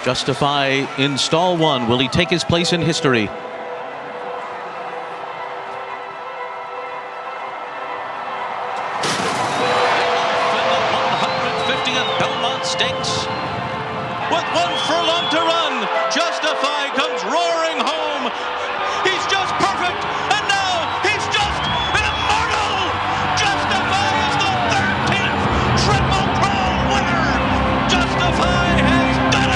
Justify in stall one. Will he take his place in history? Stakes with 1 furlong to run. Justify comes roaring home. He's just perfect, and now he's just immortal. Justify is the 13th Triple Crown winner. Justify has done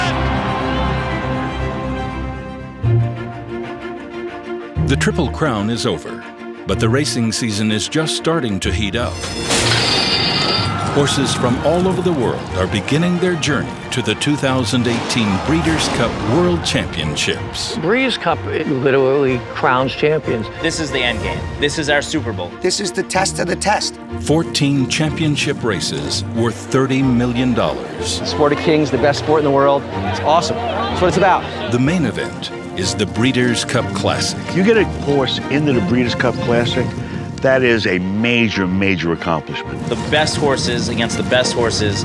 it. The Triple Crown is over, but the racing season is just starting to heat up. Horses from all over the world are beginning their journey to the 2018 Breeders' Cup World Championships. Breeders' Cup literally crowns champions. This is the end game. This is our Super Bowl. This is the test of the test. 14 championship races worth $30 million. The Sport of Kings, the best sport in the world. It's awesome. That's what it's about. The main event is the Breeders' Cup Classic. You get a horse into the Breeders' Cup Classic, that is a major, major accomplishment. The best horses against the best horses.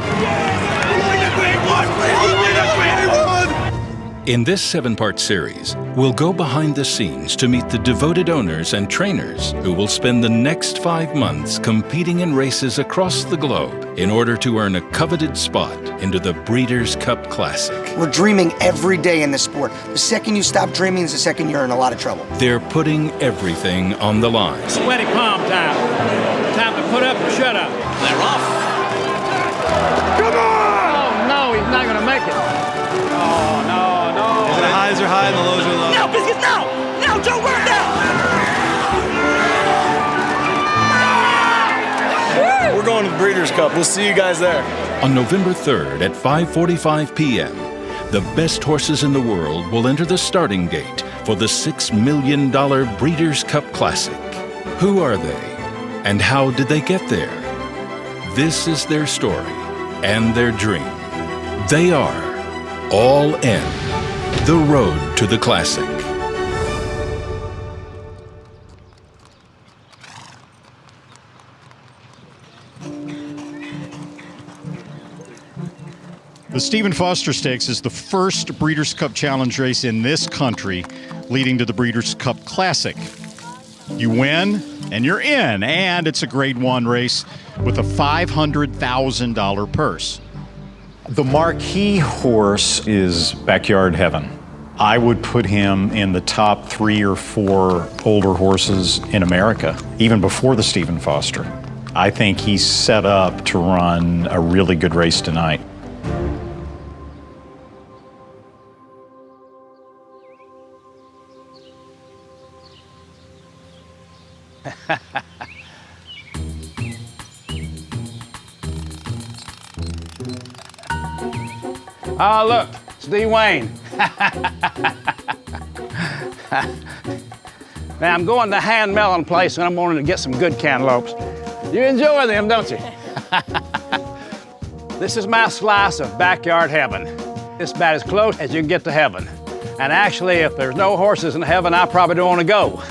In this 7-part series, we'll go behind the scenes to meet the devoted owners and trainers who will spend the next 5 months competing in races across the globe in order to earn a coveted spot into the Breeders' Cup Classic. We're dreaming every day in this sport. The second you stop dreaming is the second you're in a lot of trouble. They're putting everything on the line. Sweaty palm time. Time to put up or shut up. They're off. Come on! Oh, no, he's not going to make it. Oh, no. The highs are high and the lows are low. Now, Biscuit, now! Now, Joe, run now! We're going to the Breeders' Cup. We'll see you guys there. On November 3rd at 5:45 p.m., the best horses in the world will enter the starting gate for the $6 million Breeders' Cup Classic. Who are they? And how did they get there? This is their story and their dream. They are All In. The road to the Classic. The Stephen Foster Stakes is the first Breeders' Cup Challenge race in this country, leading to the Breeders' Cup Classic. You win, and you're in, and it's a Grade 1 race with a $500,000 purse. The marquee horse is Backyard Heaven. I would put him in the top 3 or 4 older horses in America, even before the Stephen Foster. I think he's set up to run a really good race tonight. Oh, look, Steve Wayne. Now, I'm going to Hand Melon Place, and I'm wanting to get some good cantaloupes. You enjoy them, don't you? This is my slice of Backyard Heaven. It's about as close as you can get to heaven. And actually, if there's no horses in heaven, I probably don't want to go.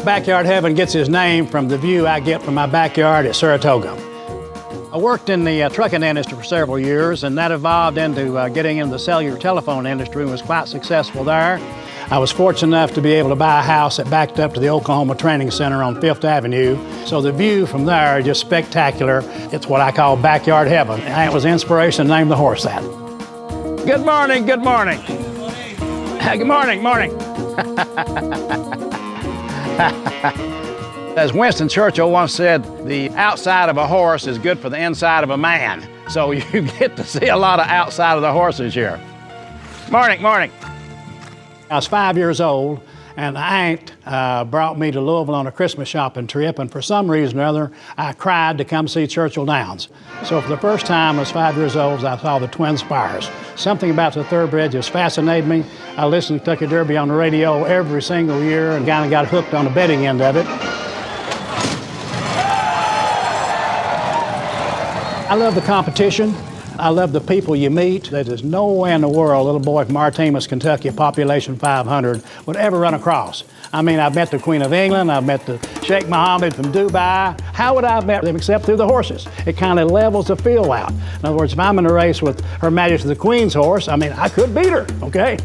Backyard Heaven gets his name from the view I get from my backyard at Saratoga. I worked in the trucking industry for several years, and that evolved into getting into the cellular telephone industry and was quite successful there. I was fortunate enough to be able to buy a house that backed up to the Oklahoma Training Center on 5th Avenue. So the view from there is just spectacular. It's what I call Backyard Heaven. And it was inspiration to name the horse that. Good morning, good morning. Good morning, morning. As Winston Churchill once said, the outside of a horse is good for the inside of a man. So you get to see a lot of outside of the horses here. Morning, morning. I was 5 years old, and the aunt brought me to Louisville on a Christmas shopping trip, and for some reason or other, I cried to come see Churchill Downs. So for the first time, I was 5 years old, I saw the Twin Spires. Something about the thoroughbred just fascinated me. I listened to Kentucky Derby on the radio every single year and kind of got hooked on the betting end of it. I love the competition. I love the people you meet. There's no way in the world a little boy from Artemis, Kentucky, population 500, would ever run across. I mean, I've met the Queen of England, I've met the Sheikh Mohammed from Dubai. How would I have met them except through the horses? It kind of levels the field out. In other words, if I'm in a race with Her Majesty the Queen's horse, I mean, I could beat her, okay?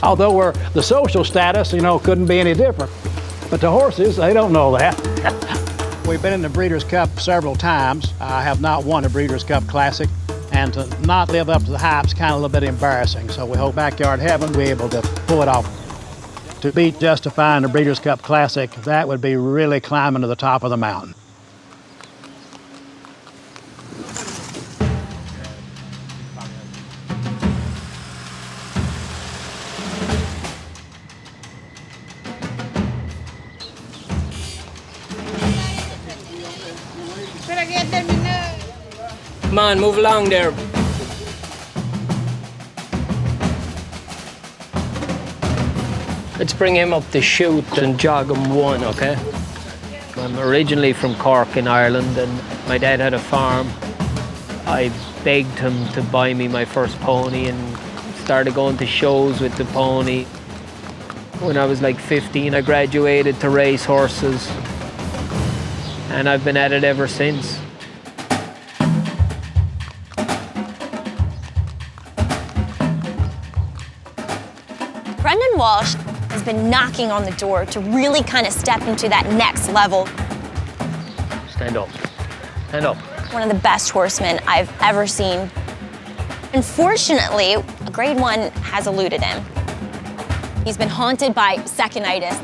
Although the social status, couldn't be any different. But the horses, they don't know that. We've been in the Breeders' Cup several times. I have not won the Breeders' Cup Classic, and to not live up to the hype is kind of a little bit embarrassing. So we hope Backyard Heaven will be able to pull it off. To beat Justify in the Breeders' Cup Classic, that would be really climbing to the top of the mountain. Come on, move along there. Let's bring him up the chute and jog him one, okay? I'm originally from Cork in Ireland, and my dad had a farm. I begged him to buy me my first pony and started going to shows with the pony. When I was like 15, I graduated to race horses, and I've been at it ever since. Brendan Walsh has been knocking on the door to really kind of step into that next level. Stand up. Stand up. One of the best horsemen I've ever seen. Unfortunately, a grade 1 has eluded him. He's been haunted by second-itis.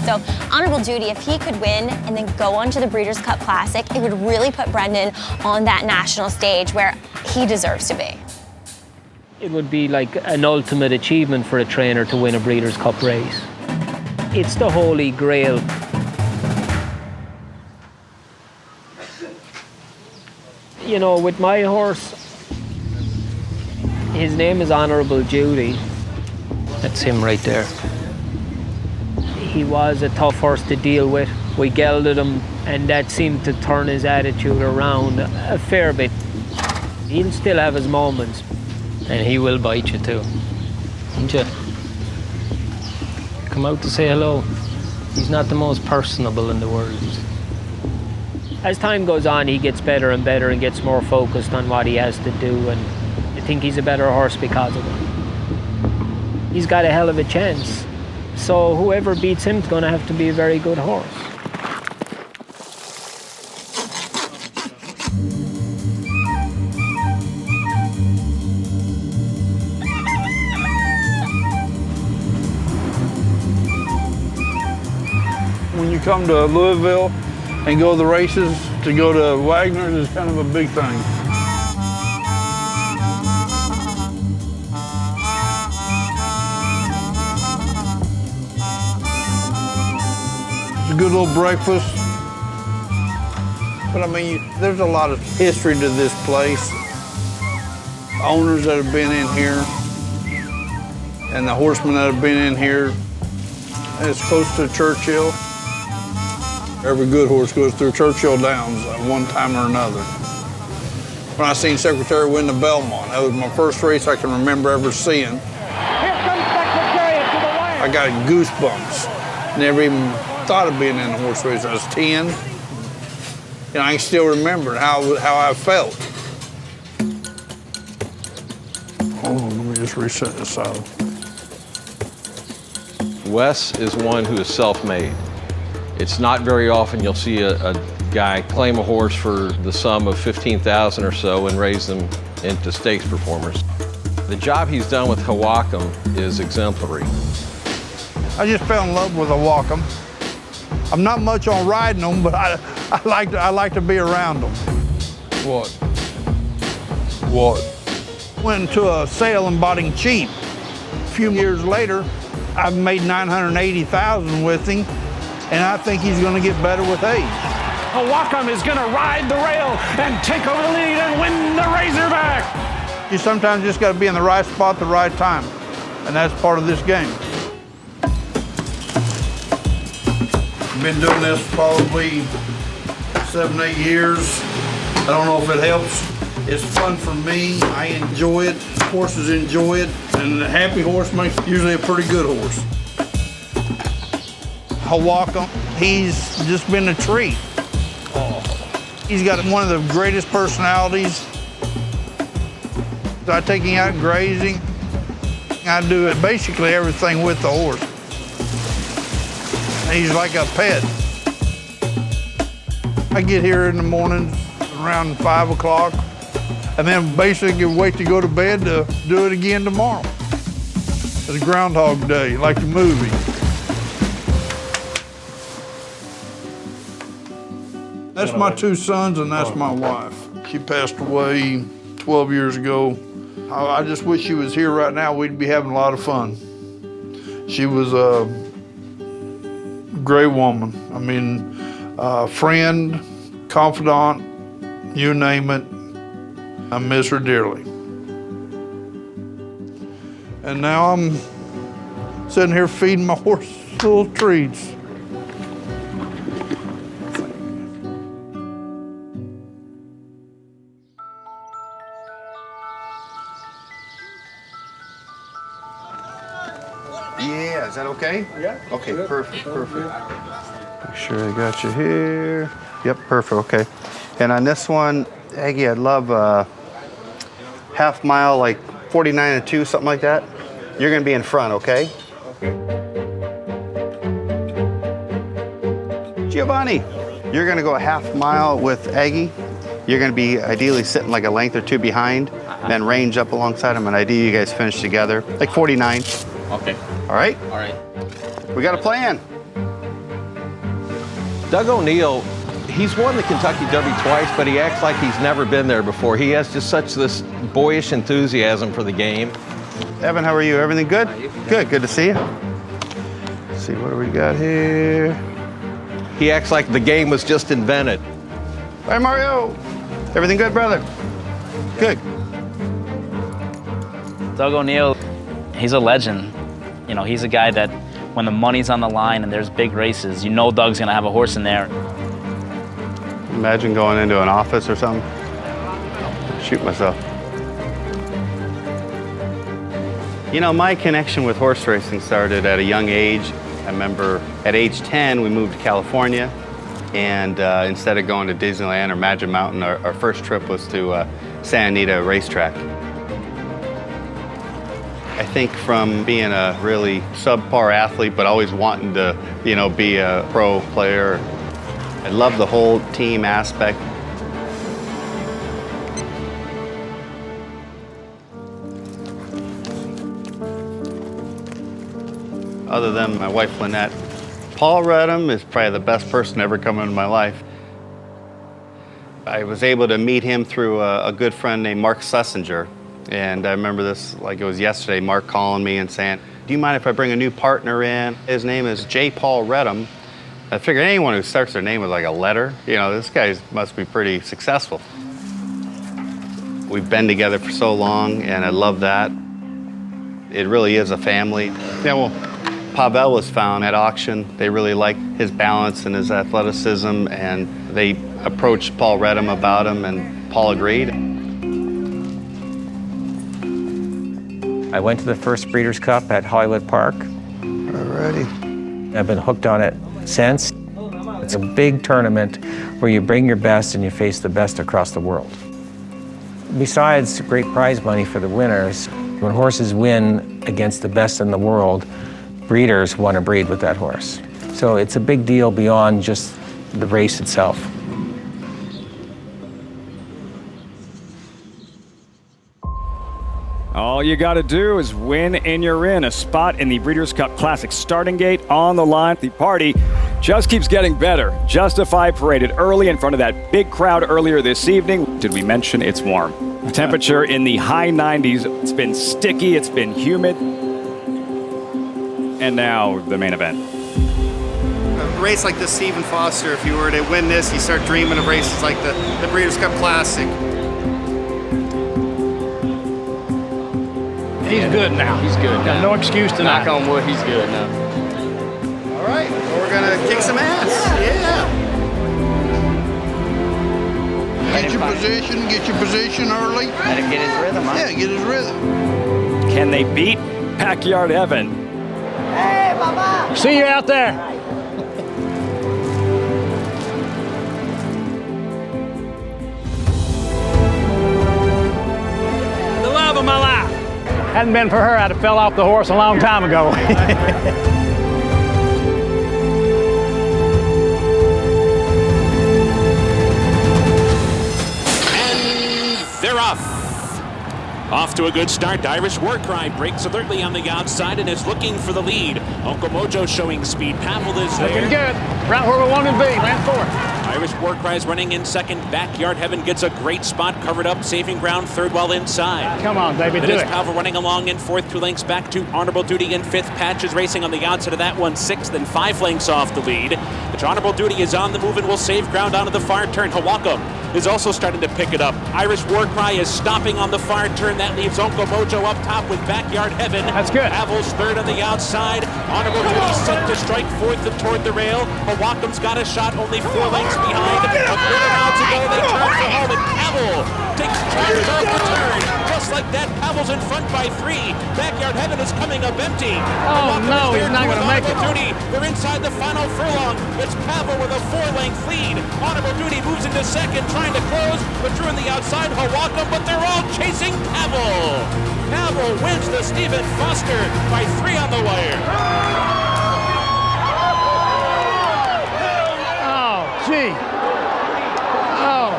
So, honorable duty, if he could win and then go on to the Breeders' Cup Classic, it would really put Brendan on that national stage where he deserves to be. It would be like an ultimate achievement for a trainer to win a Breeders' Cup race. It's the holy grail. With my horse, his name is Honorable Judy. That's him right there. He was a tough horse to deal with. We gelded him, and that seemed to turn his attitude around a fair bit. He'll still have his moments. And he will bite you too, won't you? Come out to say hello. He's not the most personable in the world. As time goes on, he gets better and better and gets more focused on what he has to do, and I think he's a better horse because of it. He's got a hell of a chance. So whoever beats him is going to have to be a very good horse. When you come to Louisville and go to the races, to go to Wagner's is kind of a big thing. It's a good little breakfast. But I mean, there's a lot of history to this place. Owners that have been in here and the horsemen that have been in here. And it's close to Churchill. Every good horse goes through Churchill Downs at one time or another. When I seen Secretary win the Belmont, that was my first race I can remember ever seeing. Here comes Secretariat to the wire. I got goosebumps. Never even thought of being in a horse race. I was 10. And I can still remember how I felt. Hold on, let me just reset this saddle. Wes is one who is self-made. It's not very often you'll see a guy claim a horse for the sum of $15,000 or so and raise them into stakes performers. The job he's done with Hawakam is exemplary. I just fell in love with a Hawakam. I'm not much on riding them, but I like to be around them. What? Went to a sale and bought him cheap. A few years later, I've made $980,000 with him, and I think he's going to get better with age. Hawakam is going to ride the rail and take over the lead and win the Razorback. You sometimes just got to be in the right spot at the right time, and that's part of this game. I've been doing this probably 7, 8 years. I don't know if it helps, It's fun for me. I enjoy it. Horses enjoy it. And a happy horse makes usually a pretty good horse. I walk him. He's just been a treat. He's got one of the greatest personalities. I take him out grazing. I do it basically everything with the horse. He's like a pet. I get here in the morning around 5 o'clock, and then basically wait to go to bed to do it again tomorrow. It's Groundhog Day, like the movie. That's my 2 sons, and that's my wife. She passed away 12 years ago. I just wish she was here right now. We'd be having a lot of fun. She was a great woman. I mean, friend, confidant, you name it. I miss her dearly. And now I'm sitting here feeding my horse little treats. Yeah, is that okay? Yeah. Okay, perfect, perfect. Make sure I got you here. Yep, perfect, okay. And on this one, Aggie, I'd love a half mile, like 49 and 2, something like that. You're gonna be in front, okay? Giovanni, you're gonna go a half mile with Aggie. You're gonna be ideally sitting like a length or 2 behind, then range up alongside him, and ideally you guys finish together, like 49. Okay. All right? All right. We got a plan. Doug O'Neill, he's won the Kentucky Derby twice, but he acts like he's never been there before. He has just such this boyish enthusiasm for the game. Evan, how are you? Everything good? Good, good to see you. Let's see, what do we got here? He acts like the game was just invented. Hi, Mario. Everything good, brother? Good. Doug O'Neill, he's a legend. You know, he's a guy that when the money's on the line and there's big races, you know Doug's gonna have a horse in there. Imagine going into an office or something. Shoot myself. You know, my connection with horse racing started at a young age. I remember at age 10, we moved to California, and instead of going to Disneyland or Magic Mountain, our first trip was to Santa Anita racetrack. I think from being a really subpar athlete, but always wanting to, you know, be a pro player, I love the whole team aspect. Other than my wife, Lynette, Paul Reddam is probably the best person to ever come into my life. I was able to meet him through a good friend named Mark Schlesinger. And I remember this like it was yesterday, Mark calling me and saying, do you mind if I bring a new partner in? His name is J. Paul Reddam. I figured anyone who starts their name with like a letter, you know, this guy must be pretty successful. We've been together for so long, and I love that. It really is a family. Yeah, well, Pavel was found at auction. They really liked his balance and his athleticism, and they approached Paul Reddam about him, and Paul agreed. I went to the first Breeders' Cup at Hollywood Park. Alrighty. I've been hooked on it since. It's a big tournament where you bring your best and you face the best across the world. Besides great prize money for the winners, when horses win against the best in the world, breeders want to breed with that horse. So it's a big deal beyond just the race itself. All you got to do is win and you're in. A spot in the Breeders' Cup Classic starting gate on the line. The party just keeps getting better. Justify paraded early in front of that big crowd earlier this evening. Did we mention it's warm? Temperature in the high 90s. It's been sticky, it's been humid. And now the main event. A race like the Stephen Foster, if you were to win this, you start dreaming of races like the Breeders' Cup Classic. He's good now. He's good now. No excuse to Knock on wood, he's good now. All right, well, we're gonna kick some ass. Yeah. Get your Get your position early. Let him get his rhythm, huh? Yeah, get his rhythm. Can they beat Backyard Heaven? Hey, Mama! See you out there. The love of my life. Hadn't been for her, I'd have fell off the horse a long time ago. They're off. Off to a good start. Irish War Cry breaks alertly on the outside and is looking for the lead. Uncle Mojo showing speed. Pavel is there. Looking good. Right where we wanted to be. Ran fourth. Irish War Cry is running in second. Backyard Heaven gets a great spot, covered up, saving ground third while inside. Come on, baby, Then do is it. Pavel running along in fourth, 2 lengths back to Honorable Duty in fifth. Patch is racing on the outside of that one, sixth, and 5 lengths off the lead. But Honorable Duty is on the move and will save ground onto the far turn. Hawaka is also starting to pick it up. Irish War Cry is stopping on the far turn. That leaves Uncle Mojo up top with Backyard Heaven. That's good. Pavel's third on the outside. Honorable Duty set to strike fourth and toward the rail. Hawakam's got a shot, only 4 lengths behind. A quarter mile to go. They turn for home, and Pavel takes charge off the turn. Just like that, Pavel's in front by 3. Backyard Heaven is coming up empty. Oh, no, he's not going to make it. Duty. They're inside the final furlong. It's Pavel with a 4-length lead. Honorable Duty moves into second, trying to close, but drew in the outside Hawaka, but they're all chasing Pavel. Pavel wins the Stephen Foster by 3 on the wire. Oh, gee. Oh.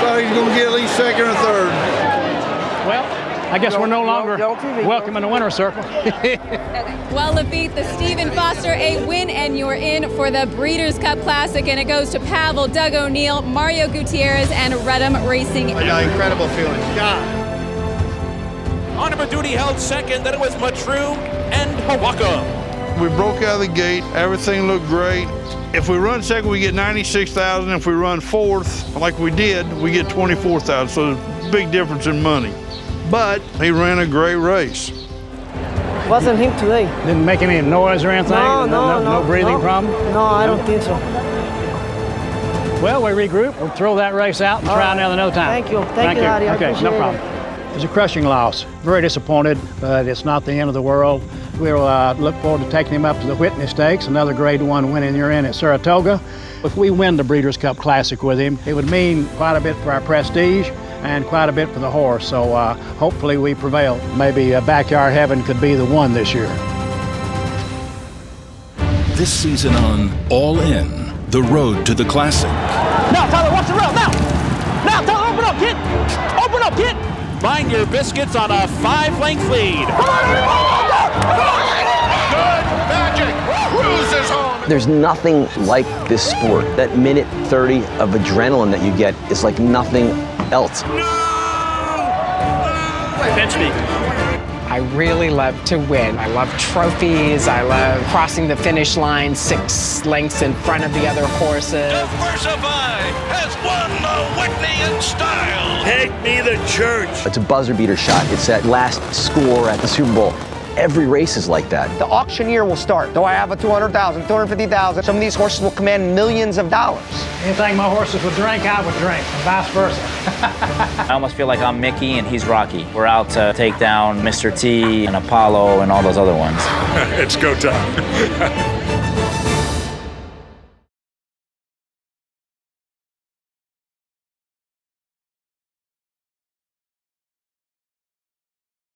Thought he was going to get at least second or third. Well, I guess we're no longer welcome in the winner's circle. Well, Lafitte, the Stephen Foster a win, and you're in for the Breeders' Cup Classic, and it goes to Pavel, Doug O'Neill, Mario Gutierrez, and Reddam Racing. Incredible feeling. God. Honorable Duty held second, then it was Matru and Hawaka. We broke out of the gate. Everything looked great. If we run second, we get 96,000. If we run fourth, like we did, we get 24,000. So there's a big difference in money. But he ran a great race. Wasn't him today. Didn't make any noise or anything? No breathing problem? No, I don't think so. Well, we regroup. We'll throw that race out and try another time. Thank you. Thank you, Daddy. Okay, no problem. It's a crushing loss. Very disappointed, but it's not the end of the world. We'll look forward to taking him up to the Whitney Stakes, another Grade 1 win in your in at Saratoga. If we win the Breeders' Cup Classic with him, it would mean quite a bit for our prestige and quite a bit for the horse. So hopefully we prevail. Maybe Backyard Heaven could be the one this year. This season on All In, the road to the Classic. Now, Tyler, watch the rail, now! Now, Tyler, open up, kid! Open up, kid! Mind your biscuits on a 5-length lead. Good magic. Cruises home. There's nothing like this sport. That minute 30 of adrenaline that you get is like nothing else. Bench me. I really love to win. I love trophies. I love crossing the finish line 6 lengths in front of the other horses. Diversify has won the Whitney in style. Take me to church. It's a buzzer beater shot. It's that last score at the Super Bowl. Every race is like that. The auctioneer will start. Do I have a 200,000, 250,000? Some of these horses will command millions of dollars. Anything my horses would drink, I would drink, and vice versa. I almost feel like I'm Mickey and he's Rocky. We're out to take down Mr. T and Apollo and all those other ones. It's go time.